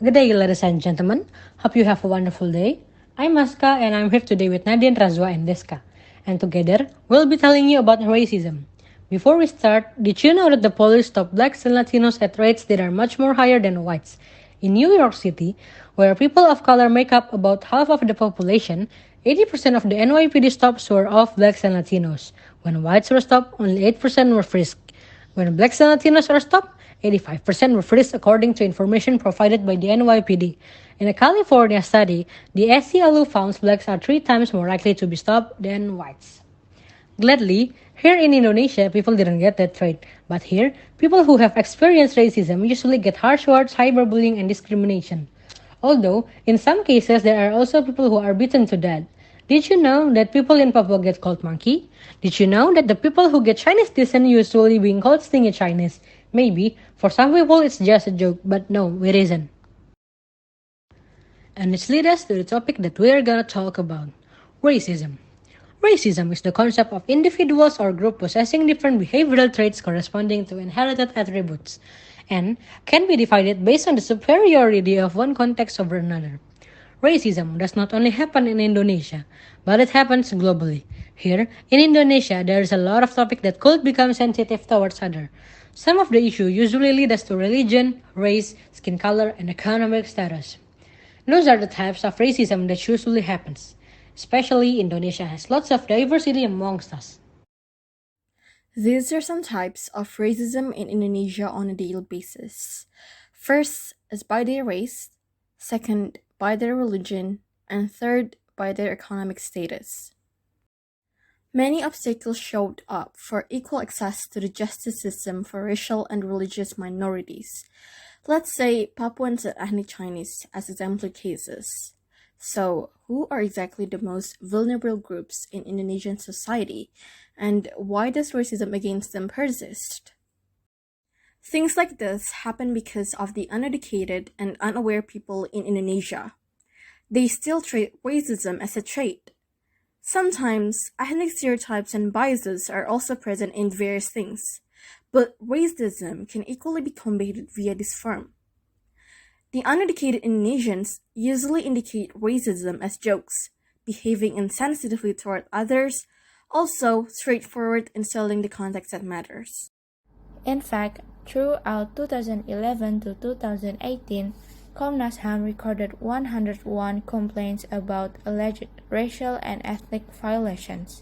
Good day, ladies and gentlemen. Hope you have a wonderful day. I'm Azka and I'm here today with Nadine, Razwa, and Dezka. And together, we'll be telling you about racism. Before we start, did you know that the police stop blacks and Latinos at rates that are much more higher than whites? In New York City, where people of color make up about half of the population, 80% of the NYPD stops were of blacks and Latinos. When whites were stopped, only 8% were frisked. When blacks and Latinos are stopped, 85% were frisked according to information provided by the NYPD. In a California study, the SCLU found blacks are 3 times more likely to be stopped than whites. Gladly, here in Indonesia, people didn't get that trait. But here, people who have experienced racism usually get harsh words, cyberbullying, and discrimination. Although, in some cases, there are also people who are beaten to death. Did you know that people in Papua get called monkey? Did you know that the people who get Chinese descent usually being called stingy Chinese? Maybe, for some people it's just a joke, but no, it isn't. And this leads us to the topic that we are gonna talk about, racism. Racism is the concept of individuals or group possessing different behavioral traits corresponding to inherited attributes, and can be divided based on the superiority of one context over another. Racism does not only happen in Indonesia, but it happens globally. Here, in Indonesia, there is a lot of topic that could become sensitive towards other. Some of the issues usually lead us to religion, race, skin color, and economic status. Those are the types of racism that usually happens. Especially Indonesia has lots of diversity amongst us. These are some types of racism in Indonesia on a daily basis. First is by their race, second, by their religion, and third, by their economic status. Many obstacles showed up for equal access to the justice system for racial and religious minorities. Let's say Papuans and ethnic Chinese as exemplary cases. So, who are exactly the most vulnerable groups in Indonesian society, and why does racism against them persist? Things like this happen because of the uneducated and unaware people in Indonesia. They still treat racism as a trait. Sometimes, ethnic stereotypes and biases are also present in various things, but racism can equally be combated via this form. The uneducated Indonesians usually indicate racism as jokes, behaving insensitively toward others, also straightforward in selling the context that matters. In fact, throughout 2011 to 2018, Komnas HAM recorded 101 complaints about alleged racial and ethnic violations.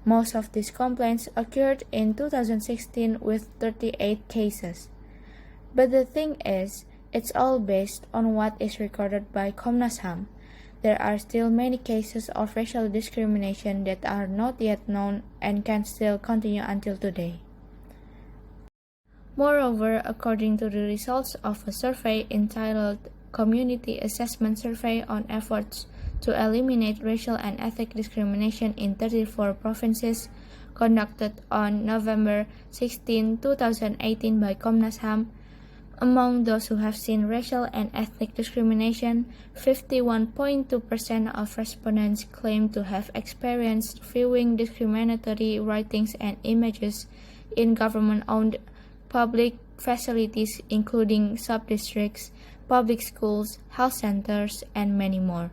Most of these complaints occurred in 2016 with 38 cases. But the thing is, it's all based on what is recorded by Komnas HAM. There are still many cases of racial discrimination that are not yet known and can still continue until today. Moreover, according to the results of a survey entitled Community Assessment Survey on Efforts to Eliminate Racial and Ethnic Discrimination in 34 Provinces, conducted on November 16, 2018 by Komnas HAM, among those who have seen racial and ethnic discrimination, 51.2% of respondents claim to have experienced viewing discriminatory writings and images in government-owned public facilities including sub-districts, public schools, health centers, and many more.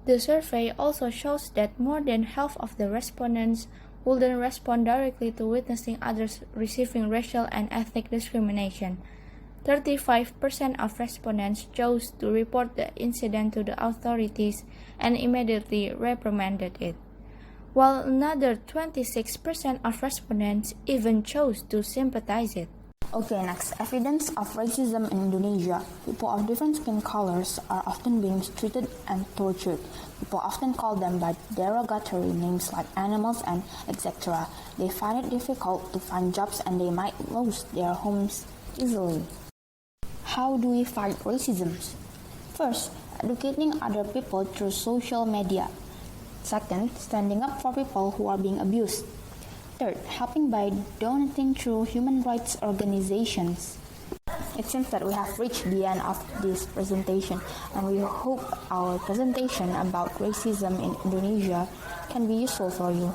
The survey also shows that more than half of the respondents wouldn't respond directly to witnessing others receiving racial and ethnic discrimination. 35% of respondents chose to report the incident to the authorities and immediately reprimanded it, while another 26% of respondents even chose to sympathize it. Okay, next, evidence of racism in Indonesia. People of different skin colors are often being mistreated and tortured. People often call them by derogatory names like animals and etc. They find it difficult to find jobs and they might lose their homes easily. How do we fight racism? First, educating other people through social media. Second, standing up for people who are being abused. Third, helping by donating through human rights organizations. It seems that we have reached the end of this presentation, and we hope our presentation about racism in Indonesia can be useful for you.